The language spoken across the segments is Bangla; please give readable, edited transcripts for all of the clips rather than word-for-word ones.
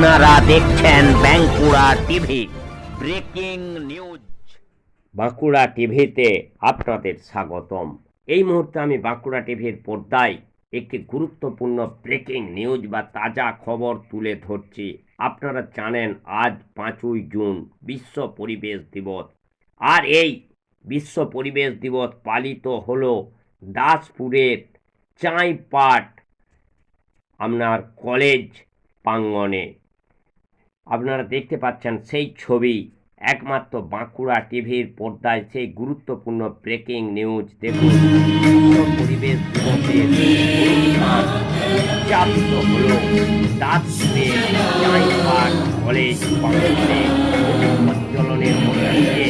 আপনারা দেখছেন Bankura TV breaking news. Bankura টিভিতে আপনাদের স্বাগতম। এই মুহূর্তে আমি বাঁকুড়া টিভির পর্দায় একটি গুরুত্বপূর্ণ ব্রেকিং নিউজ বা তাজা খবর তুলে ধরছি। আপনারা জানেন আজ 5ই জুন বিশ্ব পরিবেশ দিবস, আর এই বিশ্ব পরিবেশ দিবস পালিত হলো দাসপুরের চাঁইপাট আপনার কলেজ প্রাঙ্গণে। আপনারা দেখতে পাচ্ছেন সেই ছবি, একমাত্র বাঁকুড়া টিভির পর্দায় সেই গুরুত্বপূর্ণ ব্রেকিং নিউজ। দেখুন, বিশ্ব পরিবেশ দিবসের অনুষ্ঠান উদযাপিত হল দাসপুরের চাঁইপাট কলেজ প্রাঙ্গণে। প্রজ্বলনের মধ্যে দিয়ে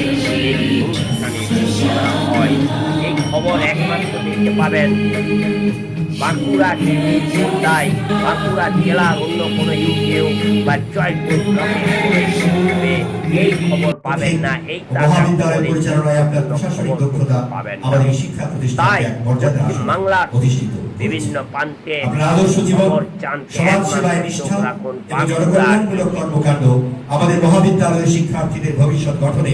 এই অনুষ্ঠানে করা হয়। এই খবর একমাত্র দেখতে পাবেন বাঁকুড়া টিভির পর্দায়। বাঁকুড়া জেলার অন্য কোনো ইউটিউব বা জয়পুর ব্লকের কোনো ইউটিউবে এই খবর পাবেন না। এই মহাবিদ্যালয় পরিচালনায় আপনার প্রশাসনিক দক্ষতা আমাদের এই শিক্ষা প্রতিষ্ঠানে এক মর্যাদা বাংলার প্রতিষ্ঠিত বিভিন্ন প্রান্তে আপনার আদর্শ জীবন, সমাজ সেবায় নিষ্ঠা এবং জনকল্যাণমূলক কর্মকাণ্ড আমাদের মহাবিদ্যালয়ের শিক্ষার্থীদের ভবিষ্যৎ গঠনে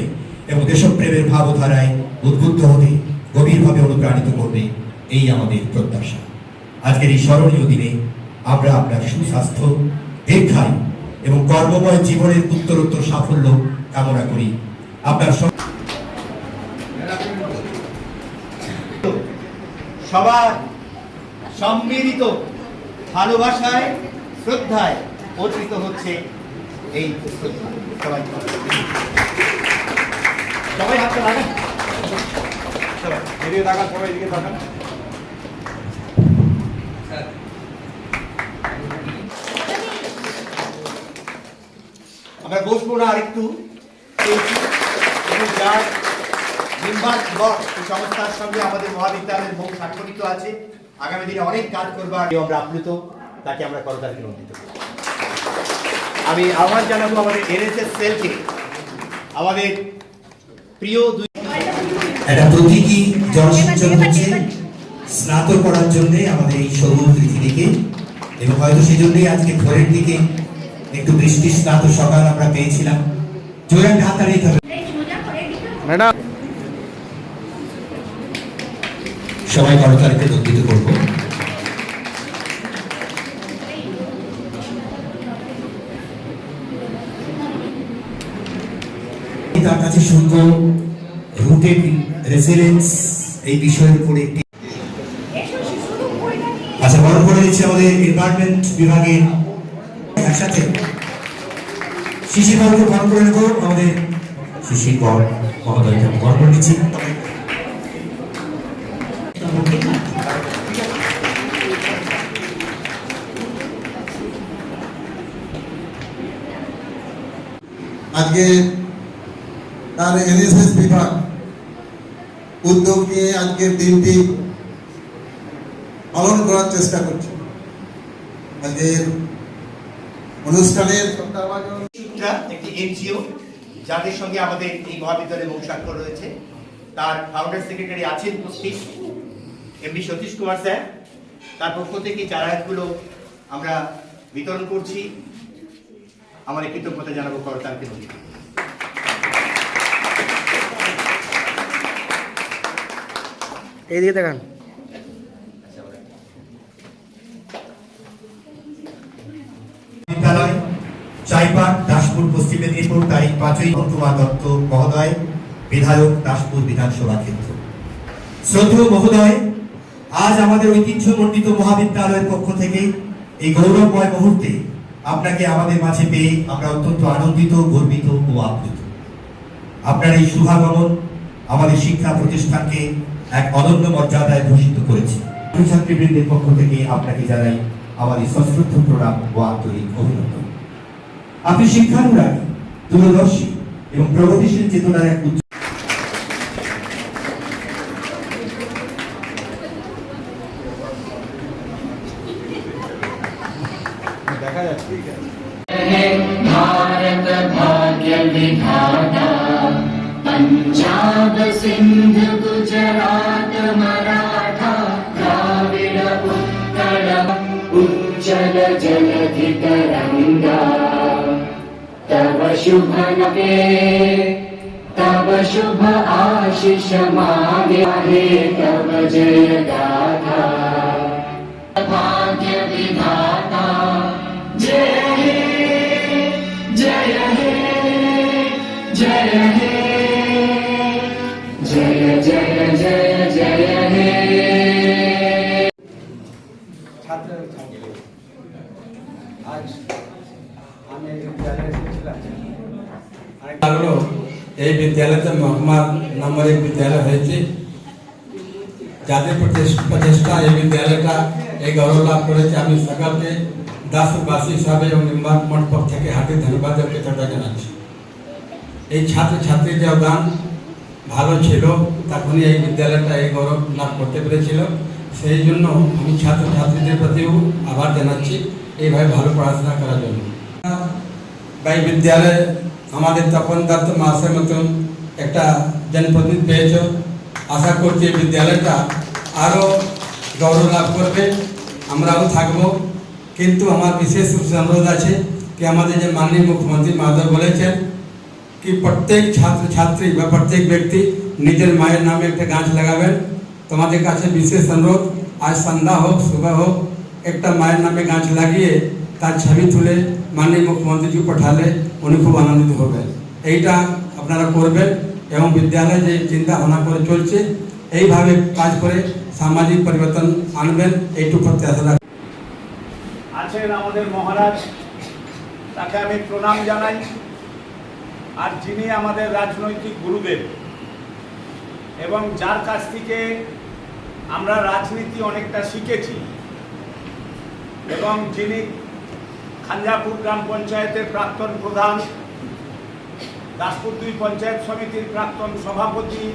এবং দেশপ্রেমের ভাবধারায় উদ্বুদ্ধ হতে গভীরভাবে অনুপ্রাণিত করবে, এই আমাদের প্রত্যাশা। আজকের এই স্মরণীয় দিনে আমরা আপনার সুস্বাস্থ্য, দীর্ঘায়ু এবং কর্মময় জীবনের উত্তরোত্তর সাফল্য কামনা করি। আপনার সবার সম্মিলিত ভালোবাসায়, শ্রদ্ধায় অর্পিত হচ্ছে এই শ্রদ্ধা। সবাই হাতটা লাগান, সবাই এদিকে তাকান, সবাই এদিকে তাকান। আমরা বসবো না আরেকটু, যার নির্মাণ সংস্থার সঙ্গে আমাদের মহাবিদ্যালয়ের বহু স্বাক্ষরিত আছে। আগামী দিনে অনেক কাজ করবার আমরা আপ্লুত, তাকে আমরা করতালি নন্দিত। আমি আহ্বান জানাবো আমাদের এনএসএস সেলকে, আমাদের প্রিয় একটা প্রতীকী জলসিঞ্চন হচ্ছে স্নাতক করার জন্য আমাদের এই সবুজ পৃথিবীকে, এবং হয়তো সেই জন্যই আজকে ভোরের দিকে একটু বৃষ্টি স্নাত সকাল আমরা পেয়েছিলাম। জোরে হাত তাড়িয়ে দিতে হবে ম্যাডাম। সবাই করতালিতে নন্দিত করবো। তার কাছে শুনবো রুটেড রেসিলেন্স এই বিষয়ের উপরে একটি। আচ্ছা, বরণ করে দিচ্ছি আমাদের এনভায়রনমেন্ট বিভাগের একসাথে শিশির বাবুকে বরণ করে নেব। আমাদের শিশির বর মহোদয়কে বরণ করে নিচ্ছি। আজকে তার এনএসএস বিভাগ উদ্যোগ নিয়ে আজকের দিনটি পালন করার চেষ্টা করছে। আজকের অনুষ্ঠানের একটি এনজিও, যাদের সঙ্গে আমাদের এই মহাবিদ্যালয়ে বহু স্বাক্ষর রয়েছে, তার ফাউন্ডার সেক্রেটারি আছেন উপস্থিত এমডি সতীশ কুমার স্যার। তার পক্ষ থেকে চারাগুলো আমরা বিতরণ করছি। আমাদের কৃতজ্ঞতা জানাবো করতালকে নদী। এইদিকে দেখান। বিদ্যালয় চাইপাট, দাসপুর, পশ্চিম মেদিনীপুর, তারিখ 5ই কুমার দত্ত মহোদয়, বিধায়ক, দাসপুর বিধানসভা ক্ষেত্র। শ্রদ্ধেয় মহোদয়, আজ আমাদের ঐতিহ্যমণ্ডিত মহাবিদ্যালয়ের পক্ষ থেকে এই গৌরবময় মুহূর্তে আপনাকে আমাদের মাঝে পেয়ে আমরা অত্যন্ত আনন্দিত, গর্বিত ও আপ্লুত। আপনার এই শুভাগমন আমাদের শিক্ষা প্রতিষ্ঠানকে এক অনন্য মর্যাদায় ভূষিত করেছে। ছাত্রীবৃন্দের পক্ষ থেকে আপনাকে জানাই আমাদের সশ্রদ্ধ প্রণাম ও আন্তরিক অভিনন্দন। আপনি শিক্ষানুরাগী, দূরদর্শী এবং প্রগতিশীল চেতনার এক দেখা যাচ্ছে। भारत भाग्य विधाता पंजाब सिंध गुजरात मराठा द्राविड़ उत्कल उज्जल जलधि तरंगा। तव शुभ नके तव शुभ आशीष मागे आहे तव जय गाथा भाग्य विधाता जय हे जय हे जय हे जय जय जय जय हे ছাত্র আজ আমি এই বিদ্যালয়ে এসেছিলাম লাগলো এই বিদ্যালয়তে মহকুমার নম্বর 1 বিদ্যালয় হয়েছে যাদের প্রচেষ্টা এই বিদ্যালয়টা এই গৌরব লাভ করেছে আমি সকলকে দাসবাসী হিসাবে এবং নির্মাণ মণ্ডপ থেকে হার্দিক ধন্যবাদ ও কৃতজ্ঞতা জানাচ্ছি এই ছাত্রছাত্রীর যে অবদান ভালো ছিল তখনই এই বিদ্যালয়টা এই গৌরব লাভ করতে পেরেছিল সেই জন্য আমি ছাত্রছাত্রীদের প্রতিও আভার জানাচ্ছি এইভাবে ভালো পড়াশোনা করার জন্য এই বিদ্যালয়ে আমাদের তপন দত্ত মাসের মতন একটা জনপ্রতিনিধি পেয়েছ আশা করছি এই বিদ্যালয়টা আরও গৌরব লাভ করবে আমরাও থাকবো কিন্তু আমার বিশেষ অনুরোধ আছে কি আমাদের যে মাননীয় মুখ্যমন্ত্রী মহোদয় বলেছেন কি প্রত্যেক ছাত্রছাত্রী বা প্রত্যেক ব্যক্তি নিজের মায়ের নামে একটা গাছ লাগাবেন তোমাদের কাছে বিশেষ অনুরোধ আজ সন্ধ্যা হোক সুবহ হোক একটা মায়ের নামে গাছ লাগিয়ে তার ছবি তুলে মাননীয় মুখ্যমন্ত্রীজি পাঠালে উনি খুব আনন্দিত হবেন এইটা আপনারা করবেন এবং বিদ্যালয়ে যে চিন্তা ভাবনা করে চলছে এইভাবে কাজ করে সামাজিক পরিবর্তন আনবেন এইটুকু প্রত্যাশা রাখি আছেন আমাদের মহারাজ তাকে আমি প্রণাম জানাই আর যিনি আমাদের রাজনৈতিক গুরুদেব এবং যার কাছ থেকে আমরা রাজনীতি অনেকটা শিখেছি এবং যিনি খাঞ্জাপুর গ্রাম পঞ্চায়েতের প্রাক্তন প্রধান দাসপুর 2 পঞ্চায়েত সমিতির প্রাক্তন সভাপতি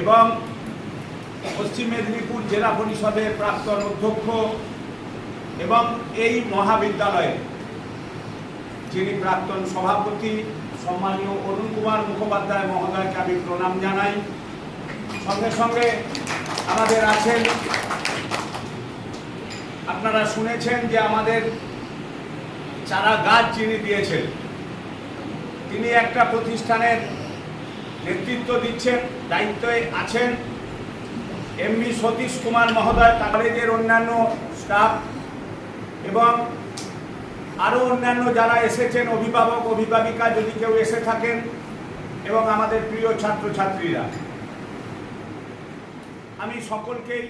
এবং পশ্চিম মেদিনীপুর জেলা পরিষদের প্রাক্তন অধ্যক্ষ এবং এই মহাবিদ্যালয়ের যিনি প্রাক্তন সভাপতি সম্মানীয় অরুণ কুমার মুখোপাধ্যায় মহোদয়কে আমি প্রণাম জানাই সঙ্গে সঙ্গে আমাদের আছেন আপনারা শুনেছেন যে আমাদের চারা গাছ যিনি দিয়েছেন তিনি একটা প্রতিষ্ঠানের নেতৃত্ব দিচ্ছেন দায়িত্বে আছেন এমবি সতীশ কুমার মহোদয় কলেজের অন্যান্য স্টাফ এবং আরও অন্যান্য যারা এসেছেন অভিভাবক অভিভাবিকা যদি কেউ এসে থাকেন এবং আমাদের প্রিয় ছাত্রছাত্রীরা আমি সকলকেই